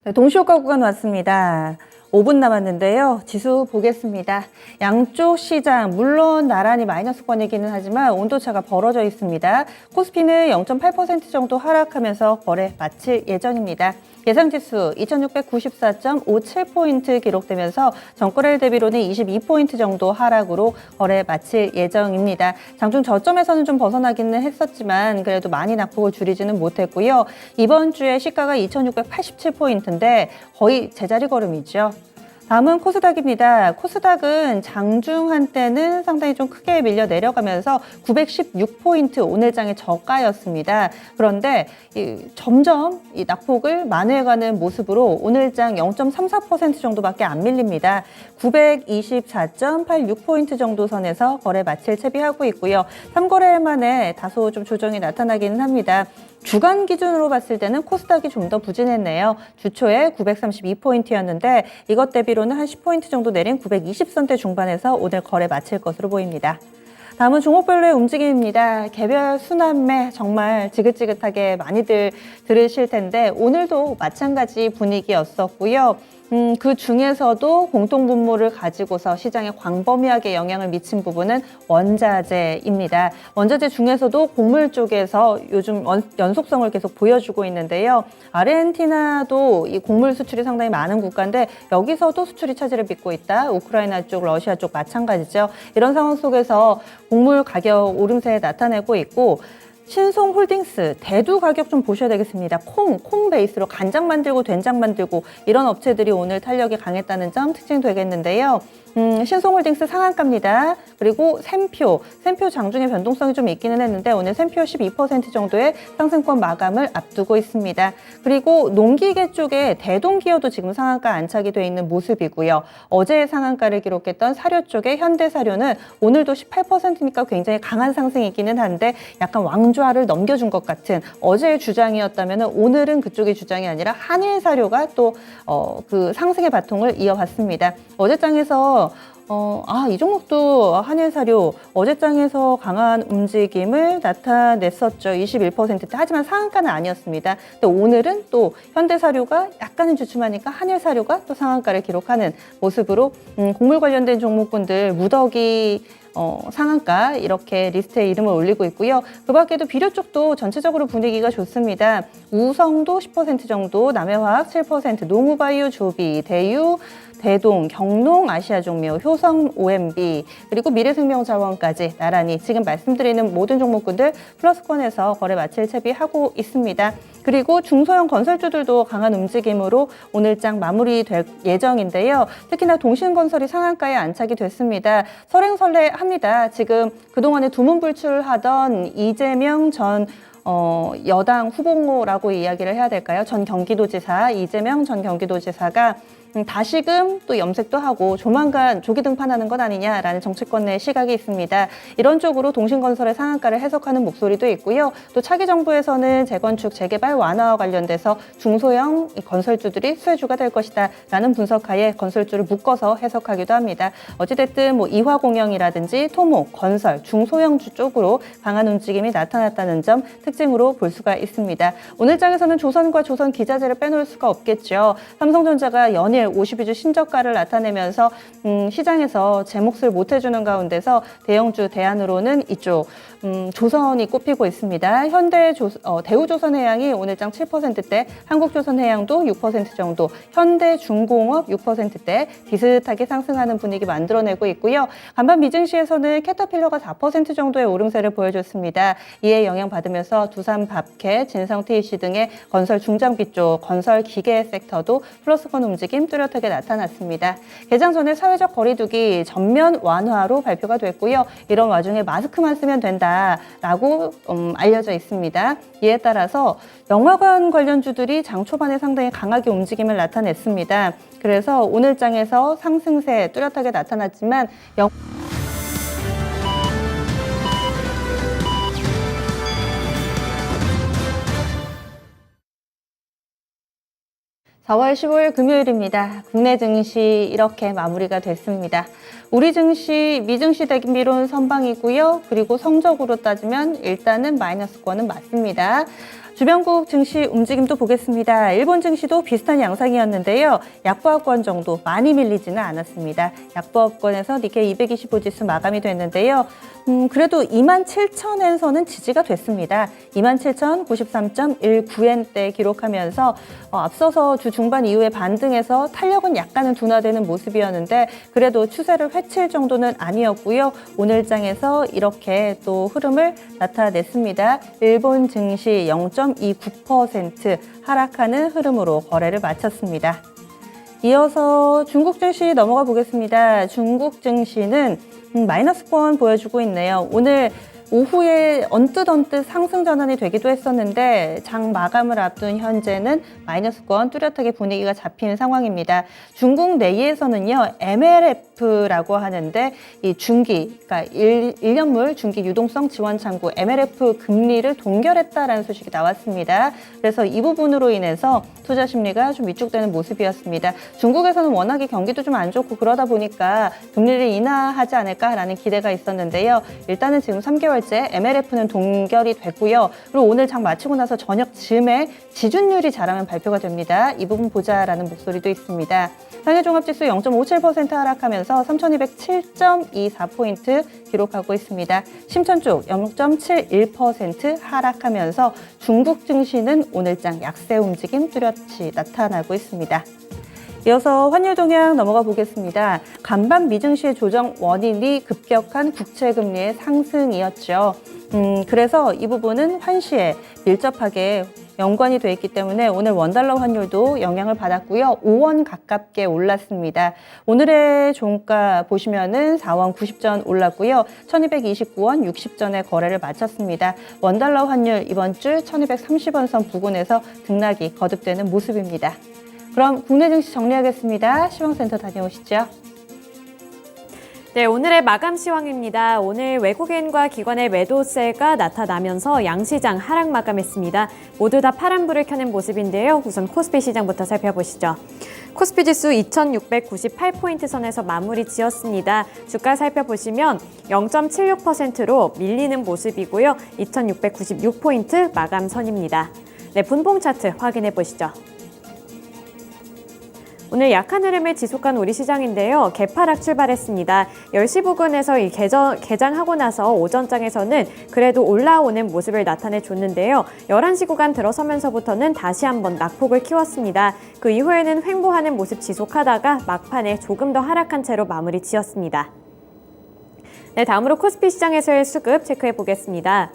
네, 동시효과 구간 왔습니다. 5분 남았는데요. 지수 보겠습니다. 양쪽 시장 물론 나란히 마이너스권이기는 하지만 온도차가 벌어져 있습니다. 코스피는 0.8% 정도 하락하면서 거래 마칠 예정입니다. 예상지수 2694.57포인트 기록되면서 전거래일 대비로는 22포인트 정도 하락으로 거래 마칠 예정입니다. 장중 저점에서는 좀 벗어나기는 했었지만 그래도 많이 낙폭을 줄이지는 못했고요. 이번 주에 시가가 2687포인트인데 거의 제자리 걸음이죠. 다음은 코스닥입니다. 코스닥은 장중 한때는 상당히 좀 크게 밀려 내려가면서 916포인트 오늘장의 저가였습니다. 그런데 점점 이 낙폭을 만회해가는 모습으로 오늘장 0.34% 정도밖에 안 밀립니다. 924.86포인트 정도 선에서 거래 마칠 채비하고 있고요. 3거래일 만에 다소 좀 조정이 나타나기는 합니다. 주간 기준으로 봤을 때는 코스닥이 좀 더 부진했네요. 주초에 932포인트였는데 이것 대비로는 한 10포인트 정도 내린 920선대 중반에서 오늘 거래 마칠 것으로 보입니다. 다음은 종목별로의 움직임입니다. 개별 순환매 정말 지긋지긋하게 많이들 들으실 텐데 오늘도 마찬가지 분위기였었고요. 그 중에서도 공통분모를 가지고서 시장에 광범위하게 영향을 미친 부분은 원자재입니다. 원자재 중에서도 곡물 쪽에서 요즘 연속성을 계속 보여주고 있는데요. 아르헨티나도 이 곡물 수출이 상당히 많은 국가인데 여기서도 수출이 차질을 빚고 있다. 우크라이나 쪽, 러시아 쪽 마찬가지죠. 이런 상황 속에서 곡물 가격 오름세 나타내고 있고 신송홀딩스, 대두 가격 좀 보셔야 되겠습니다. 콩 베이스로 간장 만들고 된장 만들고 이런 업체들이 오늘 탄력이 강했다는 점 특징 되겠는데요. 신송홀딩스 상한가입니다. 그리고 샘표 장중에 변동성이 좀 있기는 했는데 오늘 샘표 12% 정도의 상승권 마감을 앞두고 있습니다. 그리고 농기계 쪽에 대동기어도 지금 상한가 안착이 돼 있는 모습이고요. 어제 상한가를 기록했던 사료 쪽에 현대사료는 오늘도 18%니까 굉장히 강한 상승이기는 한데 약간 왕좌를 넘겨준 것 같은 어제의 주장이었다면 오늘은 그쪽의 주장이 아니라 한일사료가 또 그 상승의 바통을 이어갔습니다. 어제장에서 이 종목도 한일사료 어제장에서 강한 움직임을 나타냈었죠. 21%대. 하지만 상한가는 아니었습니다. 근데 오늘은 또 현대사료가 약간은 주춤하니까 한일사료가 또 상한가를 기록하는 모습으로 곡물 관련된 종목군들 무더기 상한가 이렇게 리스트에 이름을 올리고 있고요. 그 밖에도 비료 쪽도 전체적으로 분위기가 좋습니다. 우성도 10% 정도, 남해화학 7%, 농우바이오, 조비, 대유, 대동, 경농, 아시아종묘, 효성, OMB, 그리고 미래생명자원까지 나란히 지금 말씀드리는 모든 종목군들 플러스권에서 거래 마칠 채비하고 있습니다. 그리고 중소형 건설주들도 강한 움직임으로 오늘장 마무리될 예정인데요. 특히나 동신건설이 상한가에 안착이 됐습니다. 설행설레합니다. 지금 그동안에 두문불출하던 이재명 전 여당 후보라고 이야기를 해야 될까요? 전 경기도지사, 이재명 전 경기도지사가 다시금 또 염색도 하고 조만간 조기 등판하는 것 아니냐라는 정치권 내 시각이 있습니다. 이런 쪽으로 동신건설의 상한가를 해석하는 목소리도 있고요. 또 차기 정부에서는 재건축, 재개발 완화와 관련돼서 중소형 건설주들이 수혜주가 될 것이다 라는 분석하에 건설주를 묶어서 해석하기도 합니다. 어찌됐든 뭐 이화공영이라든지 토목, 건설, 중소형주 쪽으로 강한 움직임이 나타났다는 점 특징으로 볼 수가 있습니다. 오늘 장에서는 조선과 조선기자재를 빼놓을 수가 없겠죠. 삼성전자가 연일 52주 신저가를 나타내면서 시장에서 제 몫을 못 해주는 가운데서 대형주 대안으로는 이쪽 조선이 꼽히고 있습니다. 대우조선해양이 오늘장 7%대, 한국조선해양도 6% 정도, 현대중공업 6%대 비슷하게 상승하는 분위기 만들어내고 있고요. 간밤 미증시에서는 캐터필러가 4% 정도의 오름세를 보여줬습니다. 이에 영향받으면서 두산밥켓, 진성TEC 등의 건설 중장비 쪽, 건설 기계 섹터도 플러스권 움직임 뚜렷하게 나타났습니다. 개장 전에 사회적 거리두기 전면 완화로 발표가 됐고요. 이런 와중에 마스크만 쓰면 된다라고 알려져 있습니다. 이에 따라서 영화관 관련주들이 장 초반에 상당히 강하게 움직임을 나타냈습니다. 그래서 오늘 장에서 상승세 뚜렷하게 나타났지만 4월 15일 금요일입니다. 국내 증시 이렇게 마무리가 됐습니다. 우리 증시, 미증시 대비론 선방이고요. 그리고 성적으로 따지면 일단은 마이너스권은 맞습니다. 주변국 증시 움직임도 보겠습니다. 일본 증시도 비슷한 양상이었는데요. 약보합권 정도 많이 밀리지는 않았습니다. 약보합권에서 니케이 225 지수 마감이 됐는데요. 그래도 27,000엔선은 지지가 됐습니다. 27,093.19엔대 기록하면서 앞서서 주 중반 이후에 반등해서 탄력은 약간은 둔화되는 모습이었는데 그래도 추세를 회칠 정도는 아니었고요. 오늘 장에서 이렇게 또 흐름을 나타냈습니다. 일본 증시 0.29% 하락하는 흐름으로 거래를 마쳤습니다. 이어서 중국 증시 넘어가 보겠습니다. 중국 증시는 마이너스권 보여주고 있네요. 오늘 오후에 언뜻 상승 전환이 되기도 했었는데 장 마감을 앞둔 현재는 마이너스권 뚜렷하게 분위기가 잡히는 상황입니다. 중국 내에서는요, MLF라고 하는데 이 중기, 그러니까 1년물 중기 유동성 지원 창구 MLF 금리를 동결했다라는 소식이 나왔습니다. 그래서 이 부분으로 인해서 투자 심리가 좀 위축되는 모습이었습니다. 중국에서는 워낙에 경기도 좀 안 좋고 그러다 보니까 금리를 인하하지 않을까라는 기대가 있었는데요. 일단은 지금 3개월 MLF는 동결이 됐고요. 그리고 오늘 장 마치고 나서 저녁 즈음에 지준율이 자라면 발표가 됩니다. 이 부분 보자라는 목소리도 있습니다. 상해종합지수 0.57% 하락하면서 3,207.24포인트 기록하고 있습니다. 심천 쪽 0.71% 하락하면서 중국 증시는 오늘장 약세 움직임 뚜렷이 나타나고 있습니다. 이어서 환율 동향 넘어가 보겠습니다. 간밤 미증시의 조정 원인이 급격한 국채금리의 상승이었죠. 그래서 이 부분은 환시에 밀접하게 연관이 돼 있기 때문에 오늘 원달러 환율도 영향을 받았고요. 5원 가깝게 올랐습니다. 오늘의 종가 보시면은 4원 90전 올랐고요. 1229원 60전에 거래를 마쳤습니다. 원달러 환율 이번 주 1230원 선 부근에서 등락이 거듭되는 모습입니다. 그럼 국내 증시 정리하겠습니다. 시황센터 다녀오시죠. 네, 오늘의 마감 시황입니다. 오늘 외국인과 기관의 매도세가 나타나면서 양시장 하락 마감했습니다. 모두 다 파란불을 켜는 모습인데요. 우선 코스피 시장부터 살펴보시죠. 코스피 지수 2698포인트 선에서 마무리 지었습니다. 주가 살펴보시면 0.76%로 밀리는 모습이고요. 2696포인트 마감 선입니다. 네, 분봉 차트 확인해 보시죠. 오늘 약한 흐름을 지속한 우리 시장인데요. 개파락 출발했습니다. 10시 부근에서 개장하고 나서 오전장에서는 그래도 올라오는 모습을 나타내줬는데요. 11시 구간 들어서면서부터는 다시 한번 낙폭을 키웠습니다. 그 이후에는 횡보하는 모습 지속하다가 막판에 조금 더 하락한 채로 마무리 지었습니다. 네, 다음으로 코스피 시장에서의 수급 체크해 보겠습니다.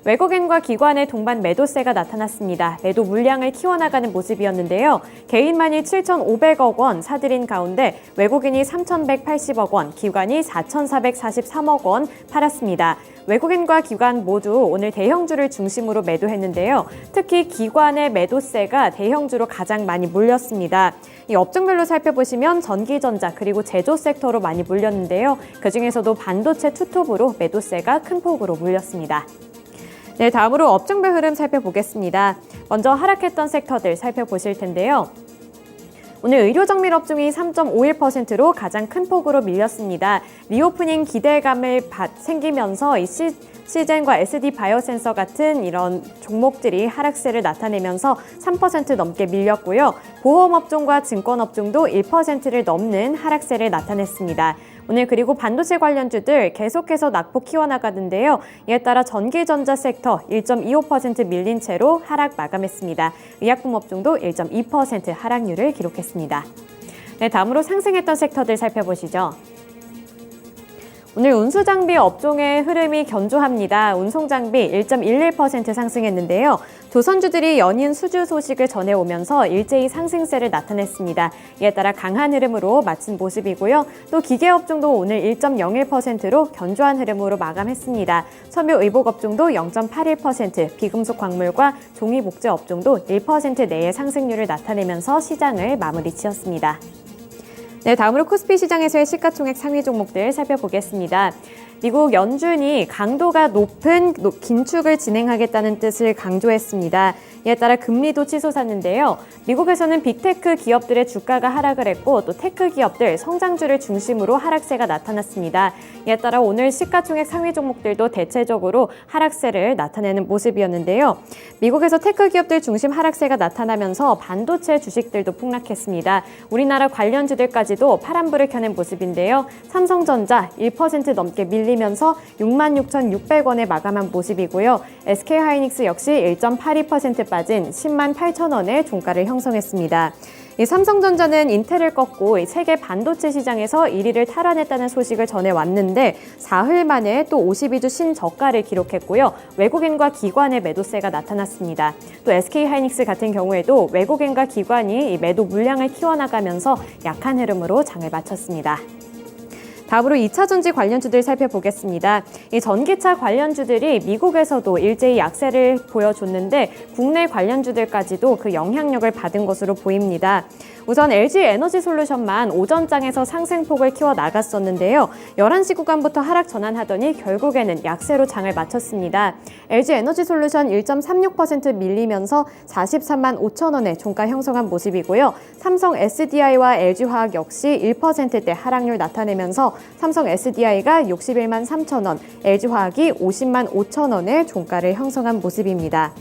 외국인과 기관의 동반 매도세가 나타났습니다. 매도 물량을 키워나가는 모습이었는데요. 개인만이 7,500억 원 사들인 가운데 외국인이 3,180억 원, 기관이 4,443억 원 팔았습니다. 외국인과 기관 모두 오늘 대형주를 중심으로 매도했는데요. 특히 기관의 매도세가 대형주로 가장 많이 몰렸습니다. 이 업종별로 살펴보시면 전기전자 그리고 제조 섹터로 많이 몰렸는데요. 그중에서도 반도체 투톱으로 매도세가 큰 폭으로 몰렸습니다. 네, 다음으로 업종별 흐름 살펴보겠습니다. 먼저 하락했던 섹터들 살펴보실 텐데요. 오늘 의료정밀 업종이 3.51%로 가장 큰 폭으로 밀렸습니다. 리오프닝 기대감을 생기면서 이 시젠과 SD 바이오센서 같은 이런 종목들이 하락세를 나타내면서 3% 넘게 밀렸고요. 보험업종과 증권업종도 1%를 넘는 하락세를 나타냈습니다. 오늘 그리고 반도체 관련주들 계속해서 낙폭 키워나가는데요. 이에 따라 전기전자 섹터 1.25% 밀린 채로 하락 마감했습니다. 의약품 업종도 1.2% 하락률을 기록했습니다. 네, 다음으로 상승했던 섹터들 살펴보시죠. 오늘 운수장비 업종의 흐름이 견조합니다. 운송장비 1.11% 상승했는데요. 조선주들이 연인 수주 소식을 전해오면서 일제히 상승세를 나타냈습니다. 이에 따라 강한 흐름으로 마친 모습이고요. 또 기계업종도 오늘 1.01%로 견조한 흐름으로 마감했습니다. 섬유의복 업종도 0.81%, 비금속 광물과 종이 목재 업종도 1% 내의 상승률을 나타내면서 시장을 마무리 지었습니다. 네, 다음으로 코스피 시장에서의 시가총액 상위 종목들 살펴보겠습니다. 미국 연준이 강도가 높은 긴축을 진행하겠다는 뜻을 강조했습니다. 이에 따라 금리도 치솟았는데요. 미국에서는 빅테크 기업들의 주가가 하락을 했고 또 테크 기업들 성장주를 중심으로 하락세가 나타났습니다. 이에 따라 오늘 시가총액 상위 종목들도 대체적으로 하락세를 나타내는 모습이었는데요. 미국에서 테크 기업들 중심 하락세가 나타나면서 반도체 주식들도 폭락했습니다. 우리나라 관련주들까지도 파란불을 켜낸 모습인데요. 삼성전자 1% 넘게 밀리면서 66,600원에 마감한 모습이고요. SK하이닉스 역시 1.82% 빠진 10만 8천 원의 종가를 형성했습니다. 이 삼성전자는 인텔을 꺾고 세계 반도체 시장에서 1위를 탈환했다는 소식을 전해왔는데 사흘 만에 또 52주 신저가를 기록했고요. 외국인과 기관의 매도세가 나타났습니다. 또 SK하이닉스 같은 경우에도 외국인과 기관이 이 매도 물량을 키워나가면서 약한 흐름으로 장을 마쳤습니다. 다음으로 2차 전지 관련주들 살펴보겠습니다. 이 전기차 관련주들이 미국에서도 일제히 약세를 보여줬는데 국내 관련주들까지도 그 영향력을 받은 것으로 보입니다. 우선 LG 에너지솔루션만 오전장에서 상승폭을 키워 나갔었는데요. 11시 구간부터 하락 전환하더니 결국에는 약세로 장을 마쳤습니다. LG 에너지솔루션 1.36% 밀리면서 43만 5천 원의 종가 형성한 모습이고요. 삼성 SDI와 LG화학 역시 1%대 하락률 나타내면서 삼성 SDI가 61만 3천 원, LG화학이 50만 5천 원의 종가를 형성한 모습입니다.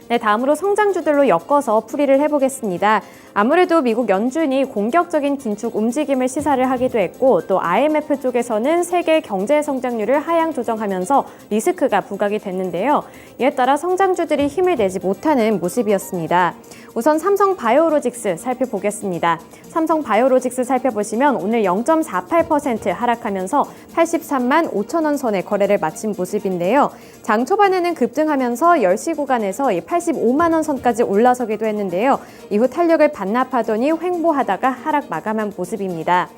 네, 다음으로 성장주들로 엮어서 풀이를 해보겠습니다. 아무래도 미국 연준이 공격적인 긴축 움직임을 시사를 하기도 했고 또 IMF 쪽에서는 세계 경제 성장률을 하향 조정하면서 리스크가 부각이 됐는데요. 이에 따라 성장주들이 힘을 내지 못하는 모습이었습니다. 우선 삼성바이오로직스 살펴보겠습니다. 삼성바이오로직스 살펴보시면 오늘 0.48% 하락하면서 83만 5천 원 선에 거래를 마친 모습인데요. 장 초반에는 급등하면서 10시 구간에서 85만 원 선까지 올라서기도 했는데요. 이후 탄력을 반납하더니 횡보하다가 하락 마감한 모습입니다.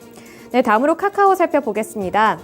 네, 다음으로 카카오 살펴보겠습니다.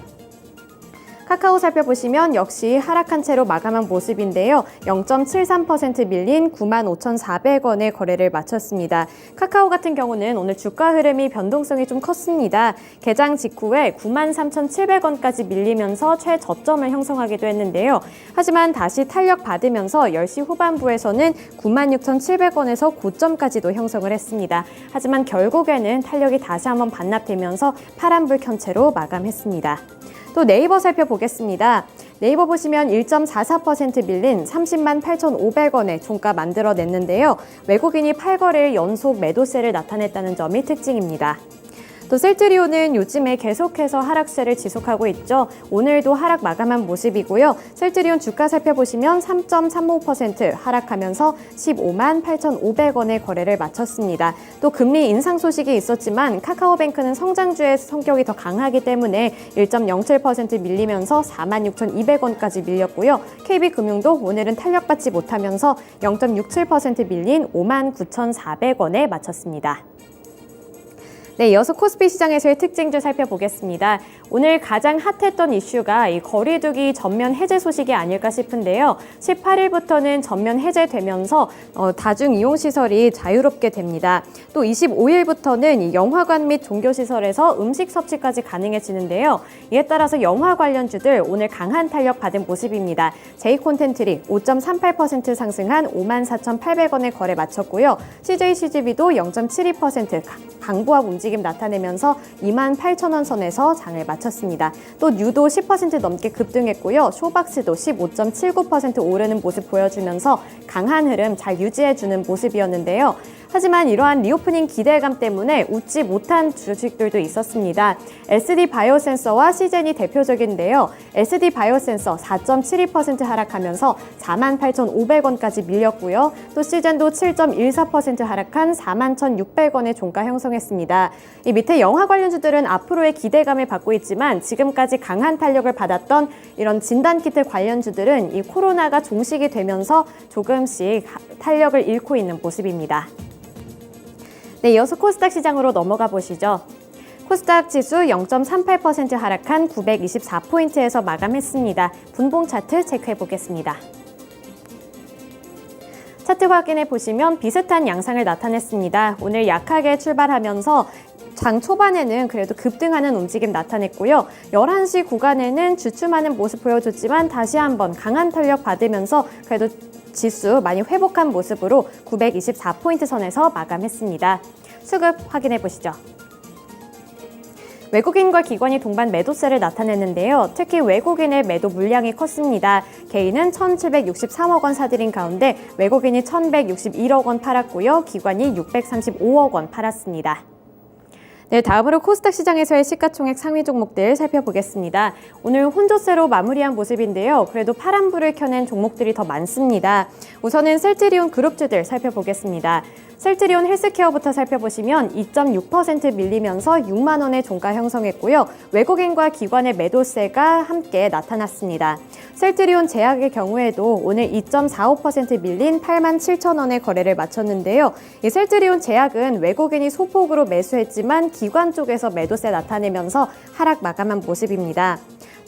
카카오 살펴보시면 역시 하락한 채로 마감한 모습인데요. 0.73% 밀린 95,400원의 거래를 마쳤습니다. 카카오 같은 경우는 오늘 주가 흐름이 변동성이 좀 컸습니다. 개장 직후에 93,700원까지 밀리면서 최저점을 형성하기도 했는데요. 하지만 다시 탄력 받으면서 10시 후반부에서는 96,700원에서 고점까지도 형성을 했습니다. 하지만 결국에는 탄력이 다시 한번 반납되면서 파란불 켠 채로 마감했습니다. 또 네이버 살펴보겠습니다. 네이버 보시면 1.44% 밀린 30만 8,500원의 종가 만들어냈는데요. 외국인이 8거래일 연속 매도세를 나타냈다는 점이 특징입니다. 또 셀트리온은 요즘에 계속해서 하락세를 지속하고 있죠. 오늘도 하락 마감한 모습이고요. 셀트리온 주가 살펴보시면 3.35% 하락하면서 15만 8,500원의 거래를 마쳤습니다. 또 금리 인상 소식이 있었지만 카카오뱅크는 성장주의 성격이 더 강하기 때문에 1.07% 밀리면서 46,200원까지 밀렸고요. KB금융도 오늘은 탄력받지 못하면서 0.67% 밀린 59,400원에 마쳤습니다. 네, 이어서 코스피 시장에서의 특징주 살펴보겠습니다. 오늘 가장 핫했던 이슈가 이 거리두기 전면 해제 소식이 아닐까 싶은데요. 18일부터는 전면 해제되면서 다중 이용시설이 자유롭게 됩니다. 또 25일부터는 이 영화관 및 종교시설에서 음식 섭취까지 가능해지는데요. 이에 따라서 영화 관련주들 오늘 강한 탄력 받은 모습입니다. 제이콘텐트리 5.38% 상승한 54,800원의 거래 마쳤고요. CJCGV도 0.72% 강보합 움직임 나타내면서 28,000원 선에서 장을 마쳤습니다. 또 뉴도 10% 넘게 급등했고요. 쇼박스도 15.79% 오르는 모습 보여주면서 강한 흐름 잘 유지해주는 모습이었는데요. 하지만 이러한 리오프닝 기대감 때문에 웃지 못한 주식들도 있었습니다. SD바이오센서와 시젠이 대표적인데요. SD바이오센서 4.72% 하락하면서 48,500원까지 밀렸고요. 또 시젠도 7.14% 하락한 41,600원의 종가 형성했습니다. 이 밑에 영화 관련주들은 앞으로의 기대감을 받고 있지만 지금까지 강한 탄력을 받았던 이런 진단키트 관련주들은 이 코로나가 종식이 되면서 조금씩 탄력을 잃고 있는 모습입니다. 네, 이어서 코스닥 시장으로 넘어가 보시죠. 코스닥 지수 0.38% 하락한 924포인트에서 마감했습니다. 분봉 차트 체크해 보겠습니다. 차트 확인해 보시면 비슷한 양상을 나타냈습니다. 오늘 약하게 출발하면서 장 초반에는 그래도 급등하는 움직임 나타냈고요. 11시 구간에는 주춤하는 모습 보여줬지만 다시 한번 강한 탄력 받으면서 그래도 지수 많이 회복한 모습으로 924포인트 선에서 마감했습니다. 수급 확인해 보시죠. 외국인과 기관이 동반 매도세를 나타냈는데요. 특히 외국인의 매도 물량이 컸습니다. 개인은 1,763억 원 사들인 가운데 외국인이 1,161억 원 팔았고요. 기관이 635억 원 팔았습니다. 네, 다음으로 코스닥 시장에서의 시가총액 상위 종목들 살펴보겠습니다. 오늘 혼조세로 마무리한 모습인데요. 그래도 파란불을 켜낸 종목들이 더 많습니다. 우선은 셀트리온 그룹주들 살펴보겠습니다. 셀트리온 헬스케어부터 살펴보시면 2.6% 밀리면서 6만 원의 종가 형성했고요. 외국인과 기관의 매도세가 함께 나타났습니다. 셀트리온 제약의 경우에도 오늘 2.45% 밀린 8만 7천 원의 거래를 마쳤는데요. 이 셀트리온 제약은 외국인이 소폭으로 매수했지만 기관 쪽에서 매도세 나타내면서 하락 마감한 모습입니다.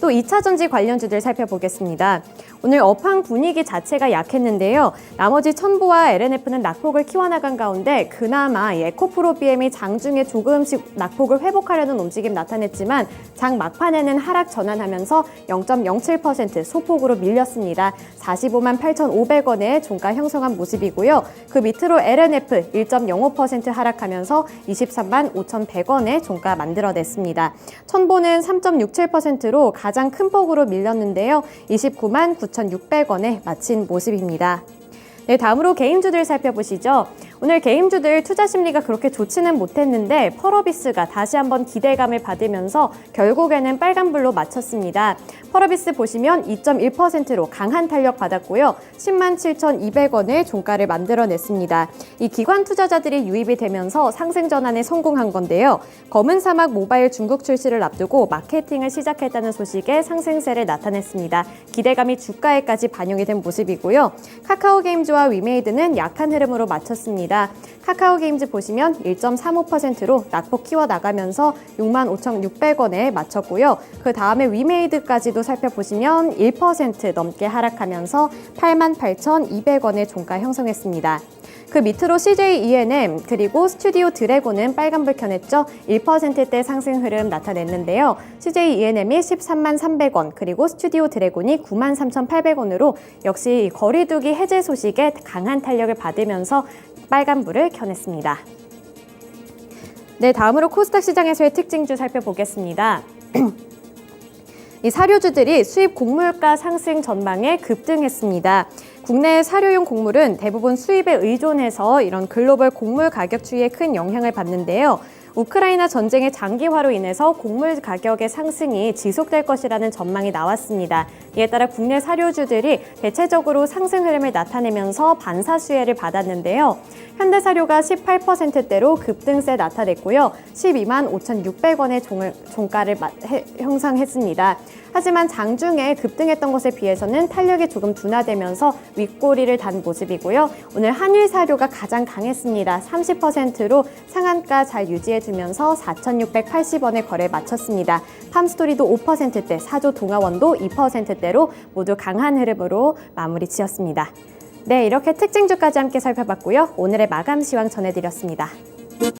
또 2차전지 관련주들 살펴보겠습니다. 오늘 업황 분위기 자체가 약했는데요. 나머지 첨보와 LNF는 낙폭을 키워나간 가운데 그나마 에코프로 BM이 장중에 조금씩 낙폭을 회복하려는 움직임 나타냈지만 장 막판에는 하락 전환하면서 0.07% 소폭으로 밀렸습니다. 45만 8,500원의 종가 형성한 모습이고요. 그 밑으로 LNF 1.05% 하락하면서 23만 5,100원의 종가 만들어냈습니다. 첨보는 3.67%로 가장 큰 폭으로 밀렸는데요. 29만 9,600원에 마친 모습입니다. 네, 다음으로 개인주들 살펴보시죠. 오늘 개인주들 투자 심리가 그렇게 좋지는 못했는데 펄어비스가 다시 한번 기대감을 받으면서 결국에는 빨간불로 마쳤습니다. 펄어비스 보시면 2.1%로 강한 탄력 받았고요. 10만 7,200원의 종가를 만들어냈습니다. 이 기관 투자자들이 유입이 되면서 상승 전환에 성공한 건데요. 검은 사막 모바일 중국 출시를 앞두고 마케팅을 시작했다는 소식에 상승세를 나타냈습니다. 기대감이 주가에까지 반영이 된 모습이고요. 카카오게임즈와 위메이드는 약한 흐름으로 마쳤습니다. 카카오게임즈 보시면 1.35%로 낙폭 키워나가면서 6만 5,600원에 마쳤고요. 그 다음에 위메이드까지도 살펴보시면 1% 넘게 하락하면서 8만 8,200원의 종가 형성했습니다. 그 밑으로 CJ ENM 그리고 스튜디오 드래곤은 빨간불 켜냈죠. 1%대 상승 흐름 나타냈는데요. CJ ENM이 13만 300원 그리고 스튜디오 드래곤이 9만 3,800원으로 역시 거리두기 해제 소식에 강한 탄력을 받으면서 빨간불을 켜냈습니다. 네, 다음으로 코스닥 시장에서의 특징주 살펴보겠습니다. 이 사료주들이 수입 곡물가 상승 전망에 급등했습니다. 국내 사료용 곡물은 대부분 수입에 의존해서 이런 글로벌 곡물 가격 추이에 큰 영향을 받는데요. 우크라이나 전쟁의 장기화로 인해서 곡물 가격의 상승이 지속될 것이라는 전망이 나왔습니다. 이에 따라 국내 사료주들이 대체적으로 상승 흐름을 나타내면서 반사수혜를 받았는데요. 현대사료가 18%대로 급등세 나타냈고요. 12만 5,600원의 종가를 형성했습니다. 하지만 장중에 급등했던 것에 비해서는 탄력이 조금 둔화되면서 윗꼬리를 단 모습이고요. 오늘 한일사료가 가장 강했습니다. 30%로 상한가 잘 유지해주면서 4,680원의 거래에 마쳤습니다. 팜스토리도 5%대, 사조 동아원도 2%대로 모두 강한 흐름으로 마무리 지었습니다. 네, 이렇게 특징주까지 함께 살펴봤고요. 오늘의 마감 시황 전해드렸습니다.